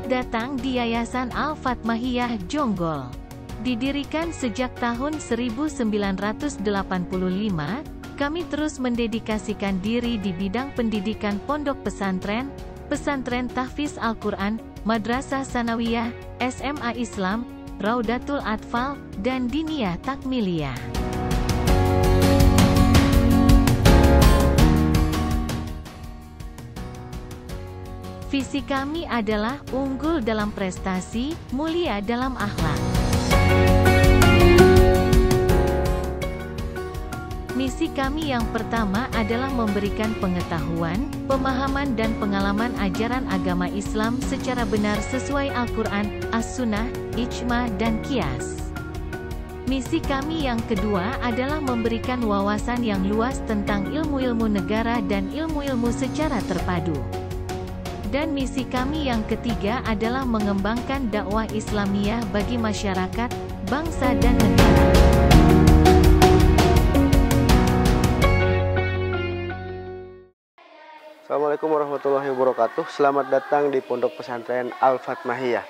datang di Yayasan Al-Fatmahiyah Jonggol. Didirikan sejak tahun 1985, kami terus mendedikasikan diri di bidang pendidikan pondok pesantren, pesantren tahfiz Al-Quran, madrasah sanawiyah, SMA Islam, Raudatul Atfal, dan Diniyah Takmiliyah. Visi kami adalah unggul dalam prestasi, mulia dalam akhlak. Misi kami yang pertama adalah memberikan pengetahuan, pemahaman dan pengalaman ajaran agama Islam secara benar sesuai Al-Quran, As-Sunnah, Ijma dan Qiyas. Misi kami yang kedua adalah memberikan wawasan yang luas tentang ilmu-ilmu negara dan ilmu-ilmu secara terpadu. Dan misi kami yang ketiga adalah mengembangkan dakwah Islamiyah bagi masyarakat, bangsa dan negara. Assalamualaikum warahmatullahi wabarakatuh. Selamat datang di Pondok Pesantren Al-Fatmahiyah.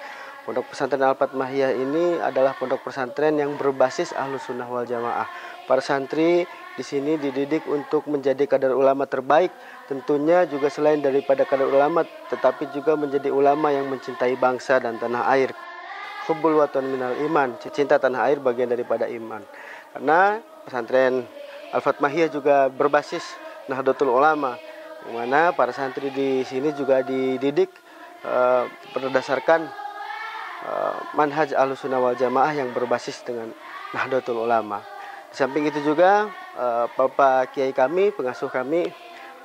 Pondok Pesantren Al-Fatmahiyah ini adalah pondok pesantren yang berbasis Ahlus Sunnah wal Jamaah. Para santri di sini dididik untuk menjadi kader ulama terbaik. Tentunya juga selain daripada kader ulama, tetapi juga menjadi ulama yang mencintai bangsa dan tanah air. Hubbul watan minal iman, cinta tanah air bagian daripada iman. Karena pesantren Al-Fatmahiyah juga berbasis Nahdlatul Ulama, yang mana para santri di sini juga dididik berdasarkan manhaj Ahlussunnah wal Jamaah yang berbasis dengan Nahdlatul Ulama. Di samping itu juga Bapak Kiai kami, pengasuh kami,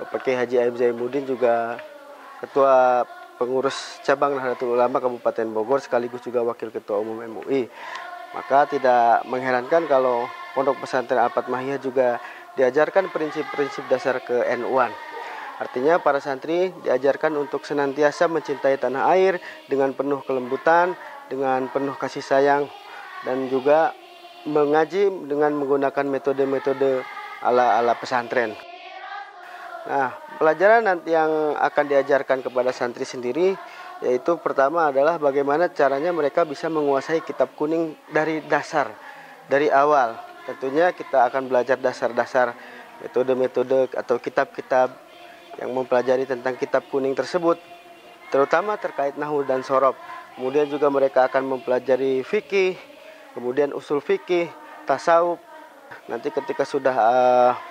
Bapak Kiai Haji Aim Zainuddin juga Ketua Pengurus Cabang Nahdlatul Ulama Kabupaten Bogor sekaligus juga Wakil Ketua Umum MUI. Maka tidak mengherankan kalau Pondok Pesantren Al-Fatmahiyah juga diajarkan prinsip-prinsip dasar ke-NU-an. Artinya para santri diajarkan untuk senantiasa mencintai tanah air dengan penuh kelembutan, dengan penuh kasih sayang, dan juga mengaji dengan menggunakan metode-metode ala pesantren. Nah, pelajaran nanti yang akan diajarkan kepada santri sendiri, yaitu pertama adalah bagaimana caranya mereka bisa menguasai kitab kuning dari dasar, dari awal. Tentunya kita akan belajar dasar-dasar metode-metode atau kitab-kitab yang mempelajari tentang kitab kuning tersebut, terutama terkait nahwu dan shorof. Kemudian juga mereka akan mempelajari fikih, kemudian usul fikih, tasawuf. Nanti ketika sudah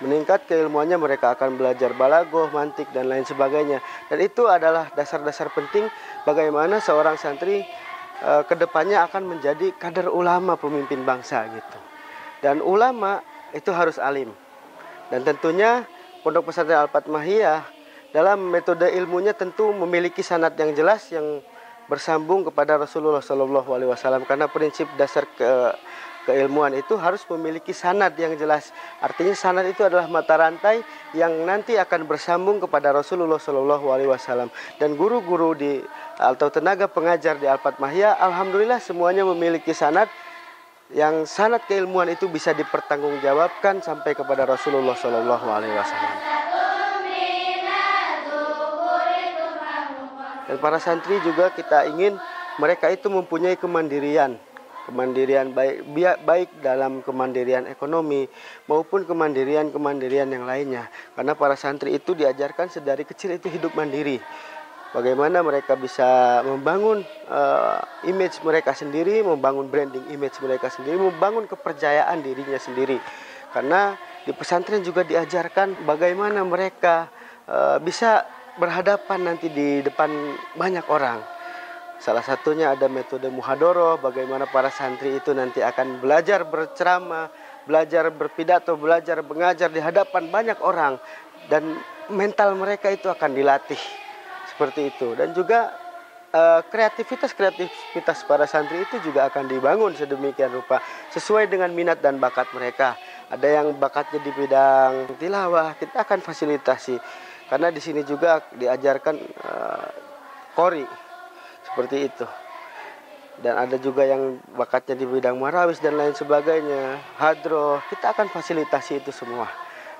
meningkat keilmuannya, mereka akan belajar balaghah, mantik dan lain sebagainya. Dan itu adalah dasar-dasar penting bagaimana seorang santri kedepannya akan menjadi kader ulama, pemimpin bangsa gitu. Dan ulama itu harus alim. Dan tentunya Pondok Pesantren Al-Fatmahiyah dalam metode ilmunya tentu memiliki sanad yang jelas yang bersambung kepada Rasulullah SAW, karena prinsip dasar keilmuan itu harus memiliki sanad yang jelas. Artinya sanad itu adalah mata rantai yang nanti akan bersambung kepada Rasulullah SAW. Dan guru-guru atau tenaga pengajar di Al-Fatmahiyah, alhamdulillah semuanya memiliki sanad, yang sanad keilmuan itu bisa dipertanggungjawabkan sampai kepada Rasulullah SAW. Dan para santri juga kita ingin mereka itu mempunyai kemandirian baik dalam kemandirian ekonomi maupun kemandirian yang lainnya. Karena para santri itu diajarkan sedari kecil itu hidup mandiri. Bagaimana mereka bisa membangun image mereka sendiri, membangun branding image mereka sendiri, membangun kepercayaan dirinya sendiri. Karena di pesantren juga diajarkan bagaimana mereka bisa berhadapan nanti di depan banyak orang. Salah satunya ada metode muhadoroh, bagaimana para santri itu nanti akan belajar berceramah, belajar berpidato, belajar mengajar di hadapan banyak orang. Dan mental mereka itu akan dilatih seperti itu. Dan juga kreativitas para santri itu juga akan dibangun sedemikian rupa sesuai dengan minat dan bakat mereka. Ada yang bakatnya di bidang tilawah, kita akan fasilitasi. Karena di sini juga diajarkan qori seperti itu. Dan ada juga yang bakatnya di bidang marawis dan lain sebagainya, hadroh, kita akan fasilitasi itu semua.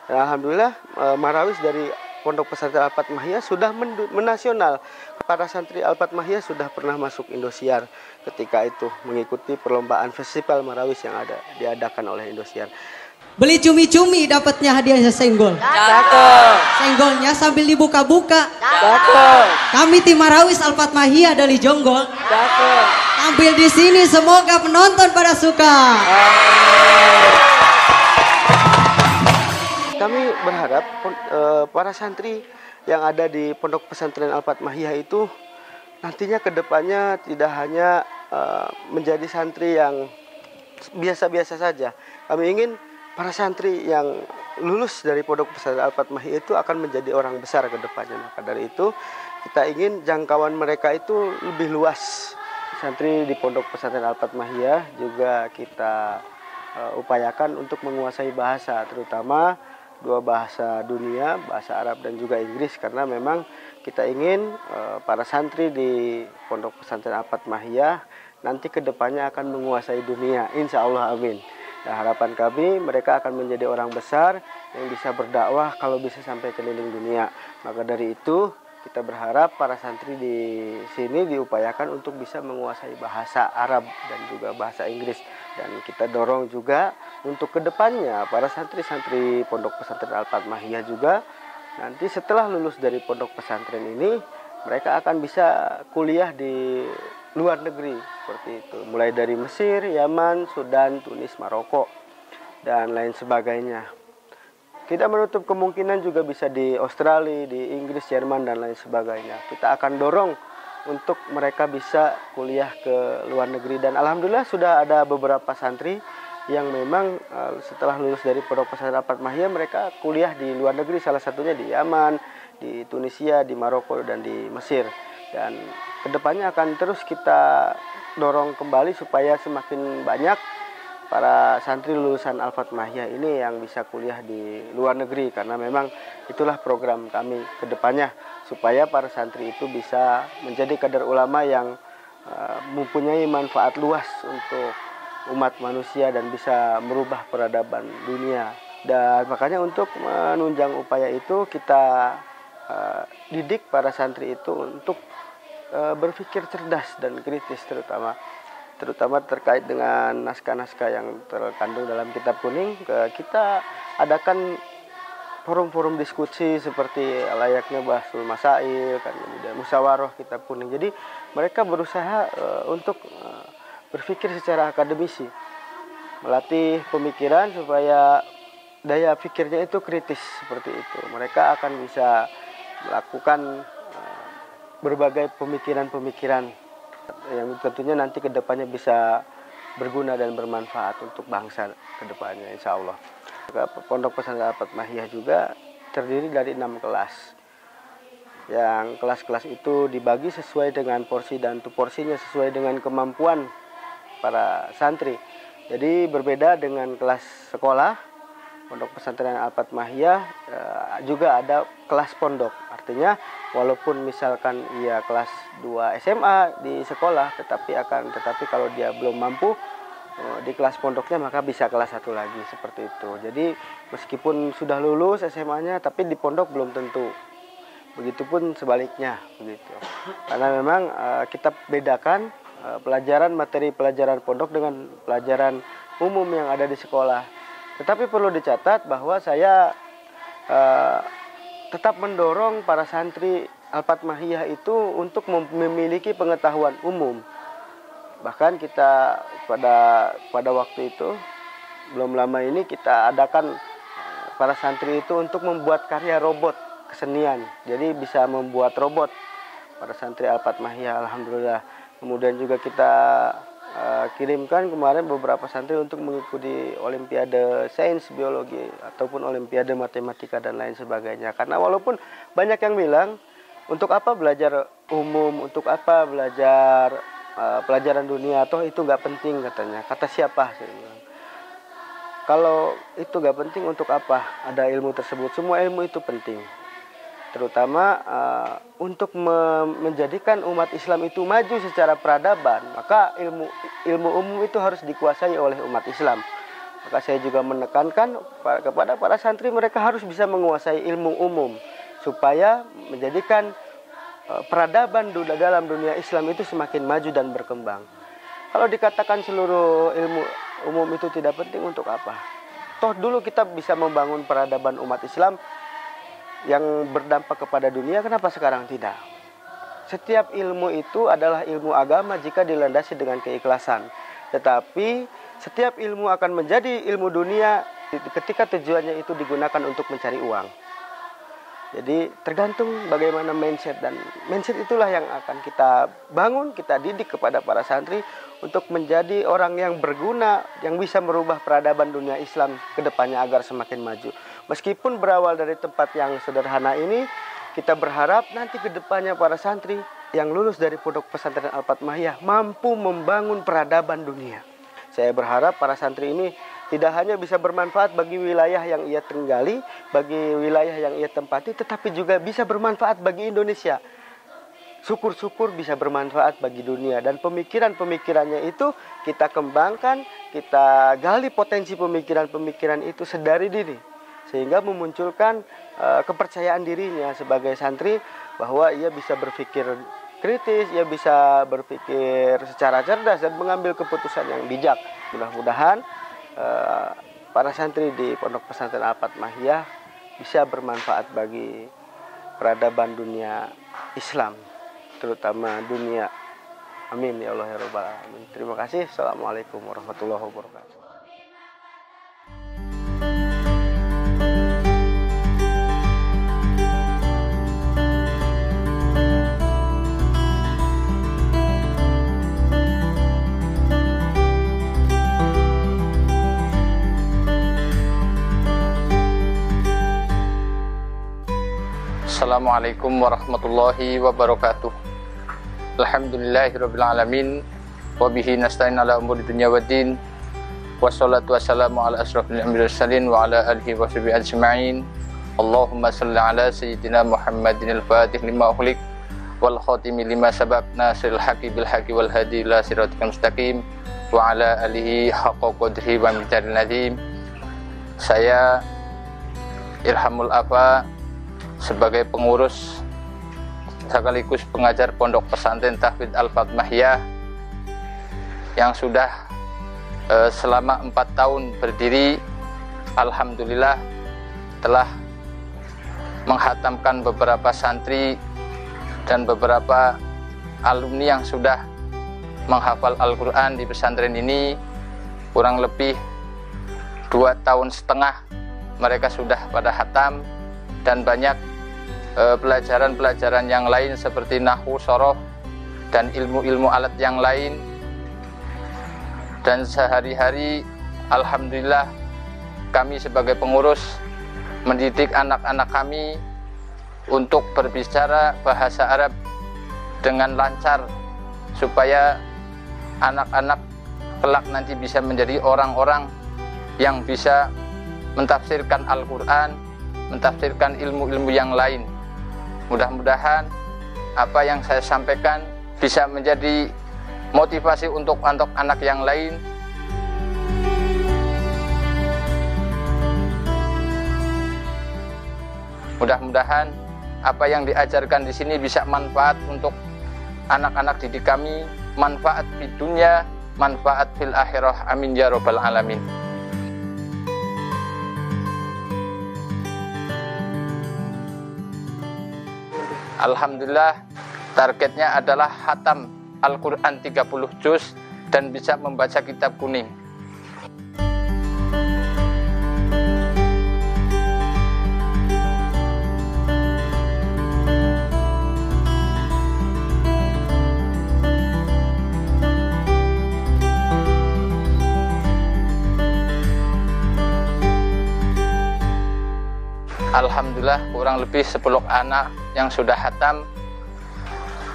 Dan alhamdulillah marawis dari Pondok Pesantren Al-Fatmahiyah sudah menasional. Para santri Al-Fatmahiyah sudah pernah masuk Indosiar ketika itu mengikuti perlombaan festival Marawis yang diadakan oleh Indosiar. Beli cumi-cumi dapatnya hadiahnya senggol. Cakep. Senggolnya sambil dibuka-buka. Cakep. Kami tim Marawis Al-Fatmahiyah dari Jonggol. Cakep. Tampil di sini, semoga penonton pada suka. Kami berharap para santri yang ada di Pondok Pesantren Al-Fatmahiyah itu nantinya ke depannya tidak hanya menjadi santri yang biasa-biasa saja. Kami ingin para santri yang lulus dari Pondok Pesantren Al-Fatmahiyah itu akan menjadi orang besar ke depannya. Maka dari itu kita ingin jangkauan mereka itu lebih luas. Santri di Pondok Pesantren Al-Fatmahiyah juga kita upayakan untuk menguasai bahasa, terutama dua bahasa dunia, bahasa Arab dan juga Inggris, karena memang kita ingin para santri di Pondok Pesantren Al-Fatmahiyah nanti kedepannya akan menguasai dunia, insya Allah, amin. Dan harapan kami mereka akan menjadi orang besar yang bisa berdakwah kalau bisa sampai keliling dunia. Maka dari itu kita berharap para santri di sini diupayakan untuk bisa menguasai bahasa Arab dan juga bahasa Inggris. Dan kita dorong juga untuk kedepannya para santri-santri Pondok Pesantren Al-Fatmahiyah juga nanti setelah lulus dari pondok pesantren ini mereka akan bisa kuliah di luar negeri seperti itu. Mulai dari Mesir, Yaman, Sudan, Tunis, Maroko dan lain sebagainya. Tidak menutup kemungkinan juga bisa di Australia, di Inggris, Jerman, dan lain sebagainya. Kita akan dorong untuk mereka bisa kuliah ke luar negeri. Dan alhamdulillah sudah ada beberapa santri yang memang setelah lulus dari Pondok Pesantren Al-Fatmahiyah mereka kuliah di luar negeri. Salah satunya di Yaman, di Tunisia, di Maroko, dan di Mesir. Dan kedepannya akan terus kita dorong kembali supaya semakin banyak para santri lulusan Al-Fatmahiyah ini yang bisa kuliah di luar negeri, karena memang itulah program kami ke depannya supaya para santri itu bisa menjadi kader ulama yang mempunyai manfaat luas untuk umat manusia dan bisa merubah peradaban dunia. Dan makanya untuk menunjang upaya itu kita didik para santri itu untuk berpikir cerdas dan kritis, terutama terkait dengan naskah-naskah yang terkandung dalam kitab kuning. Kita adakan forum-forum diskusi seperti layaknya Bahasul Masail, kan, kemudian musyawarah kitab kuning. Jadi mereka berusaha untuk berpikir secara akademisi, melatih pemikiran supaya daya pikirnya itu kritis seperti itu. Mereka akan bisa melakukan berbagai pemikiran-pemikiran yang tentunya nanti kedepannya bisa berguna dan bermanfaat untuk bangsa kedepannya, insya Allah. Pondok Pesantren Al-Fatmahiyah juga terdiri dari 6 kelas. Yang kelas-kelas itu dibagi sesuai dengan porsi dan porsinya sesuai dengan kemampuan para santri. Jadi berbeda dengan kelas sekolah, Pondok Pesantren Al-Fatmahiyah juga ada kelas pondok. Artinya walaupun misalkan ia kelas 2 SMA di sekolah, tetapi kalau dia belum mampu di kelas pondoknya maka bisa kelas 1 lagi seperti itu. Jadi meskipun sudah lulus SMA-nya tapi di pondok belum tentu. Begitupun sebaliknya begitu. Karena memang kita bedakan materi pelajaran pondok dengan pelajaran umum yang ada di sekolah. Tetapi perlu dicatat bahwa saya tetap mendorong para santri Al-Fatmahiyah itu untuk memiliki pengetahuan umum. Bahkan kita pada waktu itu belum lama ini kita adakan para santri itu untuk membuat karya robot kesenian. Jadi bisa membuat robot para santri Al-Fatmahiyah, alhamdulillah. Kemudian juga kita kirimkan kemarin beberapa santri untuk mengikuti olimpiade sains biologi ataupun olimpiade matematika dan lain sebagainya. Karena walaupun banyak yang bilang untuk apa belajar umum, untuk apa belajar pelajaran dunia, toh itu nggak penting katanya. Kata siapa? Saya bilang. Kalau itu nggak penting, untuk apa ada ilmu tersebut? Semua ilmu itu penting. Terutama untuk menjadikan umat Islam itu maju secara peradaban, maka ilmu umum itu harus dikuasai oleh umat Islam. Maka saya juga menekankan kepada para santri mereka harus bisa menguasai ilmu umum supaya menjadikan peradaban dalam dunia Islam itu semakin maju dan berkembang. Kalau dikatakan seluruh ilmu umum itu tidak penting, untuk apa? Toh dulu kita bisa membangun peradaban umat Islam yang berdampak kepada dunia, kenapa sekarang tidak? Setiap ilmu itu adalah ilmu agama jika dilandasi dengan keikhlasan. Tetapi setiap ilmu akan menjadi ilmu dunia ketika tujuannya itu digunakan untuk mencari uang. Jadi tergantung bagaimana mindset, dan mindset itulah yang akan kita bangun, kita didik kepada para santri untuk menjadi orang yang berguna, yang bisa merubah peradaban dunia Islam ke depannya agar semakin maju. Meskipun berawal dari tempat yang sederhana ini, kita berharap nanti ke depannya para santri yang lulus dari Pondok Pesantren Al-Fatmahiyah mampu membangun peradaban dunia. Saya berharap para santri ini tidak hanya bisa bermanfaat bagi wilayah yang ia tinggali, bagi wilayah yang ia tempati, tetapi juga bisa bermanfaat bagi Indonesia. Syukur-syukur bisa bermanfaat bagi dunia, dan pemikiran-pemikirannya itu kita kembangkan, kita gali potensi pemikiran-pemikiran itu sedari dini, sehingga memunculkan kepercayaan dirinya sebagai santri bahwa ia bisa berpikir kritis, ia bisa berpikir secara cerdas dan mengambil keputusan yang bijak. Mudah-mudahan para santri di Pondok Pesantren Al-Fatmahiyah bisa bermanfaat bagi peradaban dunia Islam, terutama dunia. Amin ya Allah ya Rabbal alamin. Terima kasih. Assalamualaikum warahmatullahi wabarakatuh. Assalamualaikum warahmatullahi wabarakatuh. Alhamdulillahirabbil alamin wa bihi nasta'in ala umuri dunya waddin. Wassalatu wassalamu ala asrofil anbiya'i mursalin wa ala alihi wa sahbihi ajma'in. Allahumma shalli ala sayyidina Muhammadin al-Fatih lima ughliq wal khatimi lima sabaq nasiril haqqi bil haqqi wal hadi ila siratal mustaqim wa ala alihi haqqa qadrihi wa miqdaril azim. Saya Irhamul Afa sebagai pengurus sekaligus pengajar Pondok Pesantren Tahfidz Al-Fatmahiyah yang sudah selama 4 tahun berdiri, alhamdulillah telah menghatamkan beberapa santri dan beberapa alumni yang sudah menghafal Al-Quran di pesantren ini. Kurang lebih 2,5 tahun mereka sudah pada hatam, dan banyak pelajaran-pelajaran yang lain seperti nahwu, shoroh, dan ilmu-ilmu alat yang lain. Dan sehari-hari alhamdulillah kami sebagai pengurus mendidik anak-anak kami untuk berbicara bahasa Arab dengan lancar, supaya anak-anak kelak nanti bisa menjadi orang-orang yang bisa mentafsirkan Al-Quran, mentafsirkan ilmu-ilmu yang lain. Mudah-mudahan apa yang saya sampaikan bisa menjadi motivasi untuk anak yang lain. Mudah-mudahan apa yang diajarkan di sini bisa manfaat untuk anak-anak didik kami, manfaat di dunia, manfaat fil akhirah. Amin ya rabbal alamin. Alhamdulillah, targetnya adalah khatam Al-Quran 30 juz dan bisa membaca kitab kuning. Alhamdulillah kurang lebih 10 anak yang sudah khatam,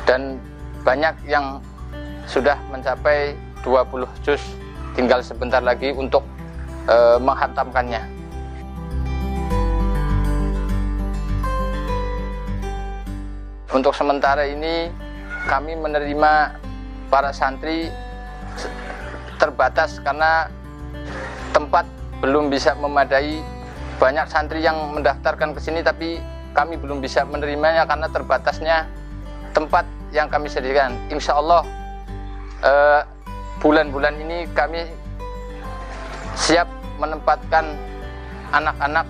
dan banyak yang sudah mencapai 20 juz, tinggal sebentar lagi untuk menghatamkannya. Untuk sementara ini kami menerima para santri terbatas karena tempat belum bisa memadai. Banyak santri yang mendaftarkan ke sini tapi kami belum bisa menerimanya karena terbatasnya tempat yang kami sediakan. Insya Allah bulan-bulan ini kami siap menempatkan anak-anak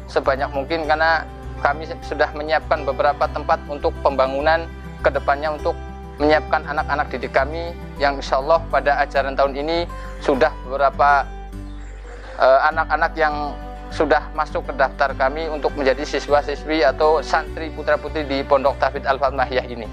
sebanyak mungkin, karena kami sudah menyiapkan beberapa tempat untuk pembangunan kedepannya untuk menyiapkan anak-anak didik kami yang insya Allah pada ajaran tahun ini sudah beberapa anak-anak yang sudah masuk ke daftar kami untuk menjadi siswa-siswi atau santri putra-putri di Pondok Tahfidz Al-Fatmahiyah ini.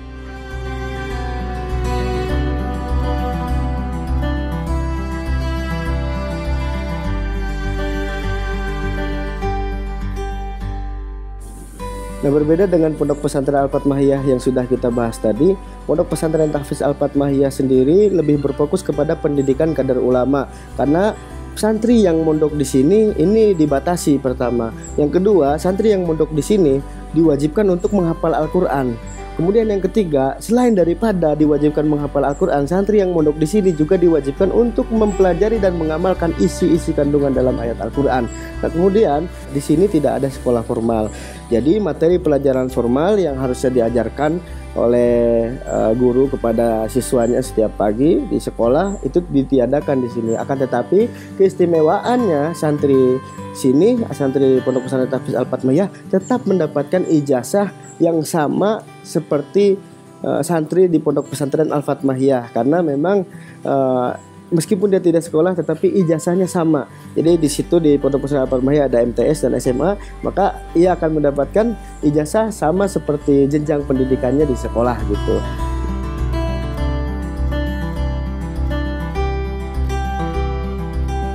Nah, berbeda dengan Pondok Pesantren Al-Fatmahiyah yang sudah kita bahas tadi, Pondok Pesantren Tahfidz Al-Fatmahiyah sendiri lebih berfokus kepada pendidikan kader ulama, karena santri yang mondok di sini ini dibatasi pertama. Yang kedua, santri yang mondok di sini diwajibkan untuk menghafal Al-Qur'an. Kemudian yang ketiga, selain daripada diwajibkan menghafal Al-Qur'an, santri yang mondok di sini juga diwajibkan untuk mempelajari dan mengamalkan isi-isi kandungan dalam ayat Al-Qur'an. Nah, kemudian di sini tidak ada sekolah formal. Jadi materi pelajaran formal yang harusnya diajarkan oleh guru kepada siswanya setiap pagi di sekolah itu ditiadakan di sini. Akan tetapi keistimewaannya santri sini, santri Pondok Pesantren Tahfidz Al-Fatmahiyah tetap mendapatkan ijazah yang sama seperti santri di Pondok Pesantren Al-Fatmahiyah, karena memang meskipun dia tidak sekolah tetapi ijazahnya sama. Jadi di situ di Pondok Pesantren Al-Fatmahiyah ada MTS dan SMA, maka ia akan mendapatkan ijazah sama seperti jenjang pendidikannya di sekolah gitu.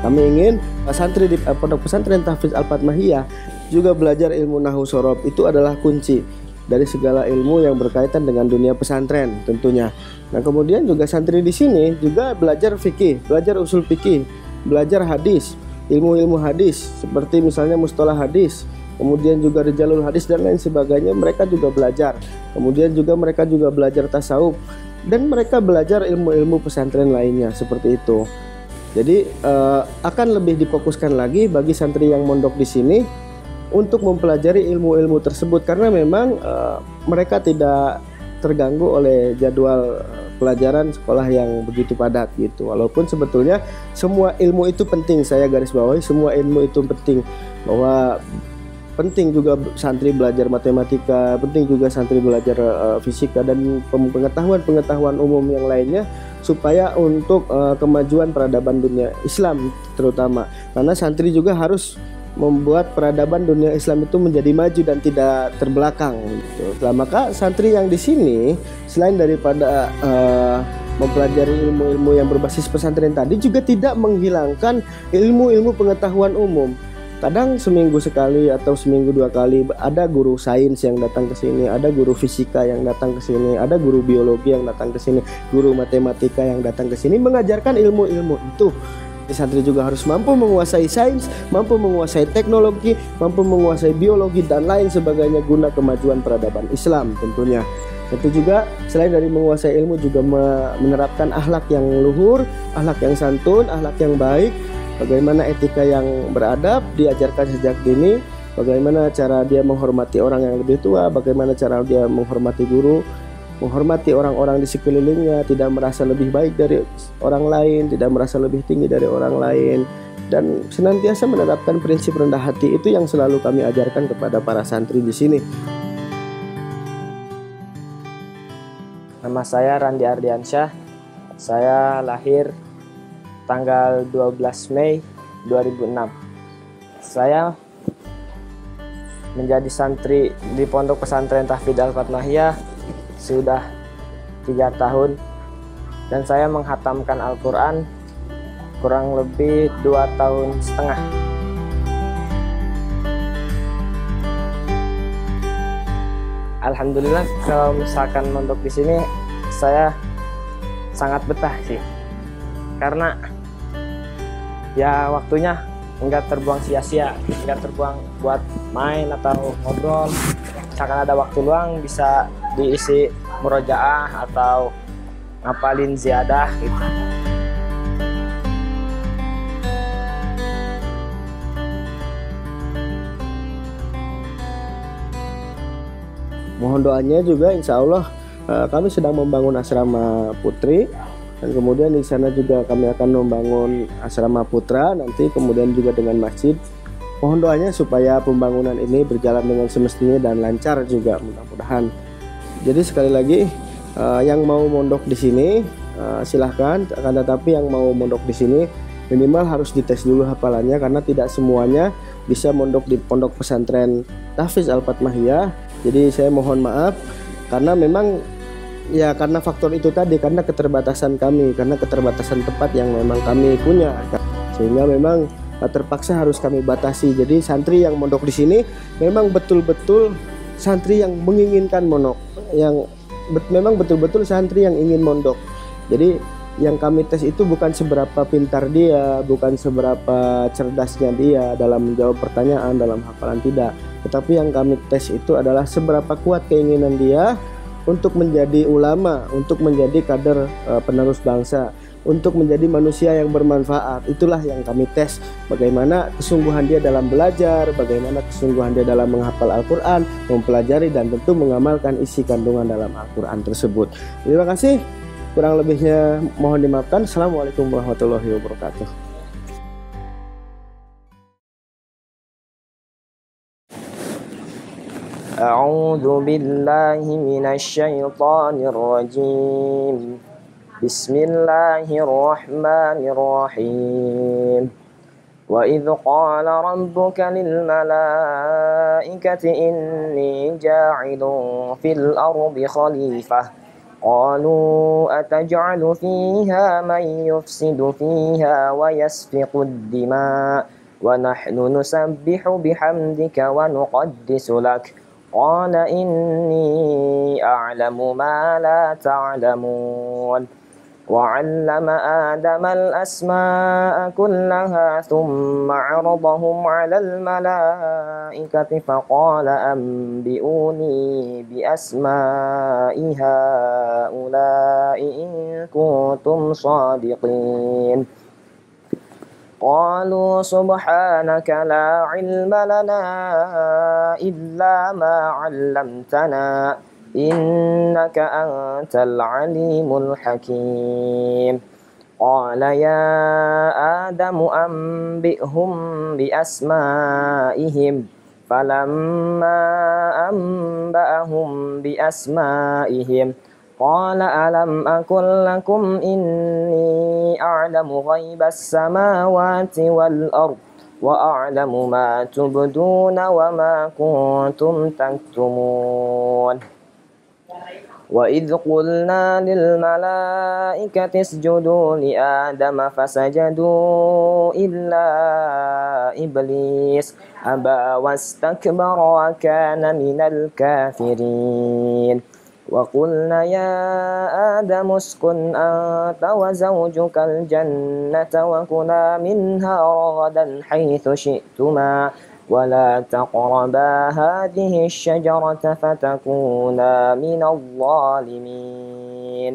Kami ingin santri di Pondok Pesantren Tahfidz Al-Fatmahiyah juga belajar ilmu nahwu shorof. Itu adalah kunci dari segala ilmu yang berkaitan dengan dunia pesantren tentunya. Nah, kemudian juga santri di sini juga belajar fikih, belajar usul fikih, belajar hadis, ilmu-ilmu hadis seperti misalnya mustalah hadis, kemudian juga rijalul hadis dan lain sebagainya mereka juga belajar. Kemudian juga mereka juga belajar tasawuf dan mereka belajar ilmu-ilmu pesantren lainnya seperti itu. Jadi akan lebih difokuskan lagi bagi santri yang mondok di sini untuk mempelajari ilmu-ilmu tersebut, karena memang mereka tidak terganggu oleh jadwal pelajaran sekolah yang begitu padat gitu. Walaupun sebetulnya semua ilmu itu penting, saya garis bawahi semua ilmu itu penting, bahwa penting juga santri belajar matematika, penting juga santri belajar fisika dan pengetahuan-pengetahuan umum yang lainnya, supaya untuk kemajuan peradaban dunia Islam terutama, karena santri juga harus membuat peradaban dunia Islam itu menjadi maju dan tidak terbelakang gitu. Nah, maka santri yang di sini selain daripada mempelajari ilmu-ilmu yang berbasis pesantren tadi, juga tidak menghilangkan ilmu-ilmu pengetahuan umum. Kadang seminggu sekali atau seminggu 2 kali ada guru sains yang datang ke sini, ada guru fisika yang datang ke sini, ada guru biologi yang datang ke sini, guru matematika yang datang ke sini mengajarkan ilmu-ilmu itu. Santri juga harus mampu menguasai sains, mampu menguasai teknologi, mampu menguasai biologi dan lain sebagainya guna kemajuan peradaban Islam tentunya. Tentu juga selain dari menguasai ilmu juga menerapkan akhlak yang luhur, akhlak yang santun, akhlak yang baik, bagaimana etika yang beradab diajarkan sejak dini, bagaimana cara dia menghormati orang yang lebih tua, bagaimana cara dia menghormati guru, menghormati orang-orang di sekelilingnya, tidak merasa lebih baik dari orang lain, tidak merasa lebih tinggi dari orang lain, dan senantiasa menerapkan prinsip rendah hati. Itu yang selalu kami ajarkan kepada para santri di sini. Nama saya Randi Ardiansyah. Saya lahir tanggal 12 Mei 2006. Saya menjadi santri di Pondok Pesantren Tahfidz Al-Fatmahiyah sudah 3 tahun, dan saya menghatamkan Al-Quran kurang lebih 2,5 tahun. Alhamdulillah, kalau misalkan mondok di sini saya sangat betah sih, karena ya waktunya nggak terbuang sia-sia, nggak terbuang buat main atau ngobrol. Misalkan ada waktu luang bisa diisi murojaah atau ngapalin ziyadah gitu. Mohon doanya juga, insya Allah kami sedang membangun asrama putri, dan kemudian di sana juga kami akan membangun asrama putra nanti, kemudian juga dengan masjid. Mohon doanya supaya pembangunan ini berjalan dengan semestinya dan lancar juga, mudah-mudahan. Jadi sekali lagi, yang mau mondok di sini silahkan, akan tetapi yang mau mondok di sini minimal harus dites dulu hafalannya, karena tidak semuanya bisa mondok di pondok pesantren Tahfiz Al-Fatmahiyah. Jadi saya mohon maaf, karena memang ya karena faktor itu tadi, karena keterbatasan kami, karena keterbatasan tempat yang memang kami punya, sehingga memang terpaksa harus kami batasi. Jadi santri yang mondok di sini memang betul-betul santri yang menginginkan mondok, yang memang betul-betul santri yang ingin mondok. Jadi yang kami tes itu bukan seberapa pintar dia, bukan seberapa cerdasnya dia dalam menjawab pertanyaan, dalam hafalan, tidak. Tetapi yang kami tes itu adalah seberapa kuat keinginan dia untuk menjadi ulama, untuk menjadi kader penerus bangsa, untuk menjadi manusia yang bermanfaat. Itulah yang kami tes, bagaimana kesungguhan dia dalam belajar, bagaimana kesungguhan dia dalam menghafal Al-Quran, mempelajari, dan tentu mengamalkan isi kandungan dalam Al-Quran tersebut. Terima kasih. Kurang lebihnya mohon dimaafkan. Assalamualaikum warahmatullahi wabarakatuh. A'udzu billahi minasy syaithanir rajim. Bismillahirrahmanirrahim. Wa idz qala rabbuka lil malaikati inni ja'ilun fil ardi khalifah. قالوا أتجعل فيها من يفسد فيها ويسفك الدماء ونحن نسبح بحمدك ونقدس لك قال إني أعلم ما لا تعلمون وعلم آدم الأسماء كلها ثم عرضهم على الملائكة فقال أنبئوني بأسماء هؤلاء إن كنتم صادقين قالوا سبحانك لا علم لنا إلا ما علمتنا إنك أنت العليم الحكيم قال يا آدم أنبئهم بأسمائهم فلما أنبأهم بأسمائهم قال ألم أقل لكم إني أعلم غيب السماوات والأرض وأعلم ما تبدون وما كنتم تكتمون وإذ قلنا للملائكة اسجدوا لآدم فسجدوا إلا إبليس أبى واستكبر وكان من الكافرين وقلنا يا آدم اسكن أنت وزوجك الجنة وكلا منها رغدا حيث شئتما ولا تقربا هذه الشجرة فتكونا من الظالمين